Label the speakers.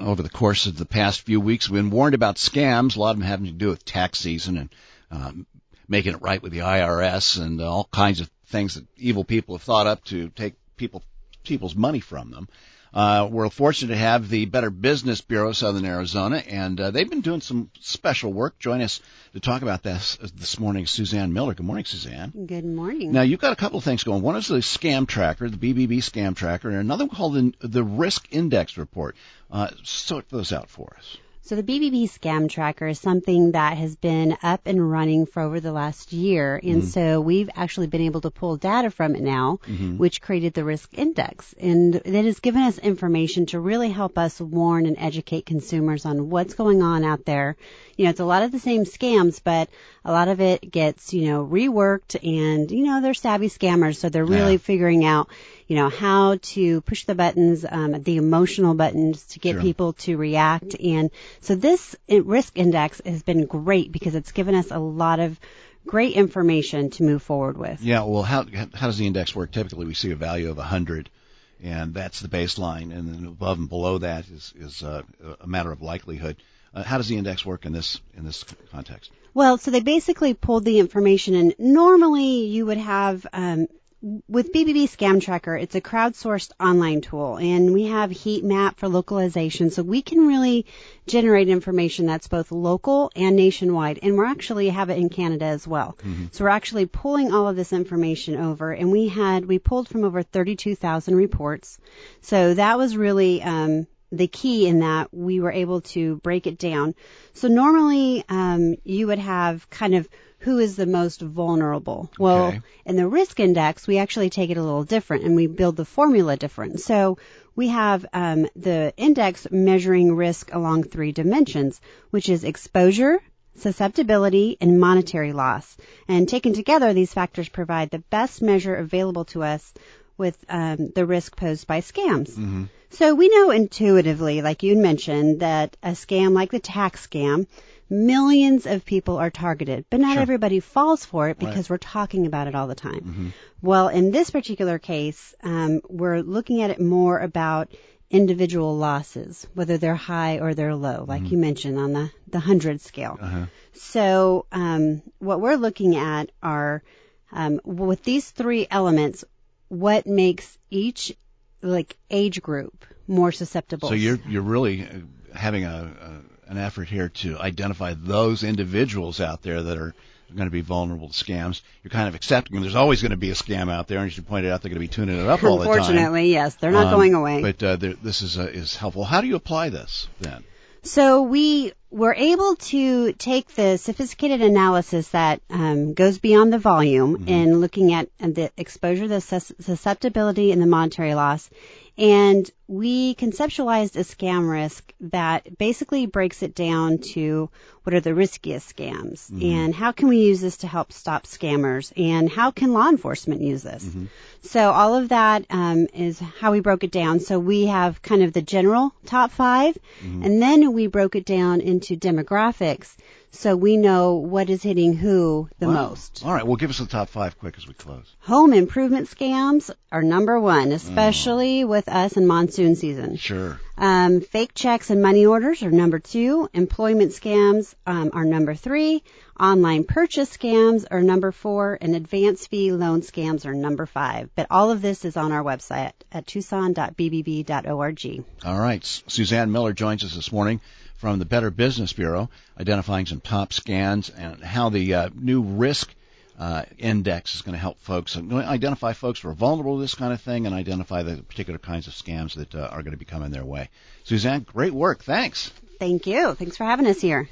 Speaker 1: over the course of the past few weeks. We've been warned about scams, a lot of them having to do with tax season and making it right with the IRS and all kinds of things that evil people have thought up to take people's money from them. We're fortunate to have the Better Business Bureau of Southern Arizona, and they've been doing some special work. Join us to talk about this morning, Suzanne Miller. Good morning, Suzanne.
Speaker 2: Good morning.
Speaker 1: Now, you've got a couple of things going. One is the scam tracker, the BBB scam tracker, and another one called the Risk Index Report. Sort those out for us.
Speaker 2: So the BBB scam tracker is something that has been up and running for over the last year. And so we've actually been able to pull data from it now, which created the risk index. And it has given us information to really help us warn and educate consumers on what's going on out there. You know, it's a lot of the same scams, but a lot of it gets, reworked and, they're savvy scammers. So they're really figuring out, how to push the buttons, the emotional buttons to get people to react. And so this risk index has been great because it's given us a lot of great information to move forward with. Yeah,
Speaker 1: well, how does the index work? Typically, we see a value of 100, and that's the baseline, and then above and below that is a matter of likelihood. How does the index work in this context?
Speaker 2: Well, so they basically pulled the information, and normally you would have with BBB Scam Tracker, it's a crowdsourced online tool, and we have heat map for localization, so we can really generate information that's both local and nationwide, and we actually have it in Canada as well. So we're actually pulling all of this information over, and we pulled from over 32,000 reports. So that was really the key in that we were able to break it down. So normally you would have kind of who is the most vulnerable. Well, in the risk index, we actually take it a little different, and we build the formula different. So we have the index measuring risk along 3 dimensions, which is exposure, susceptibility, and monetary loss. And taken together, these factors provide the best measure available to us with the risk posed by scams. So we know intuitively, like you mentioned, that a scam like the tax scam, millions of people are targeted, but not everybody falls for it because we're talking about it all the time. Well, in this particular case, we're looking at it more about individual losses, whether they're high or they're low, like you mentioned on the 100 scale. So what we're looking at are, with these 3 elements, what makes each age group more susceptible.
Speaker 1: So you're really having an effort here to identify those individuals out there that are going to be vulnerable to scams. You're kind of accepting them. There's always going to be a scam out there, and as you pointed out, they're going to be tuning it up all the time.
Speaker 2: Unfortunately, yes, they're not going away.
Speaker 1: But this is helpful. How do you apply this then?
Speaker 2: So we were able to take the sophisticated analysis that goes beyond the volume in looking at the exposure, the susceptibility, and the monetary loss. And we conceptualized a scam risk that basically breaks it down to what are the riskiest scams and how can we use this to help stop scammers and how can law enforcement use this. So all of that is how we broke it down. So we have kind of the general top 5 and then we broke it down into demographics so we know what is hitting who the most.
Speaker 1: All right, well, give us the top 5 quick as we close.
Speaker 2: Home improvement scams are number 1, especially with us in monsoon season.
Speaker 1: Sure.
Speaker 2: Fake checks and money orders are number 2. Employment scams are number 3. Online purchase scams are number 4. And advance fee loan scams are number 5. But all of this is on our website at tucson.bbb.org.
Speaker 1: All right. Suzanne Miller joins us this morning from the Better Business Bureau, identifying some top scams and how the new risk index is going to help folks identify folks who are vulnerable to this kind of thing and identify the particular kinds of scams that are going to be coming their way. Suzanne, great work. Thanks.
Speaker 2: Thank you. Thanks for having us here.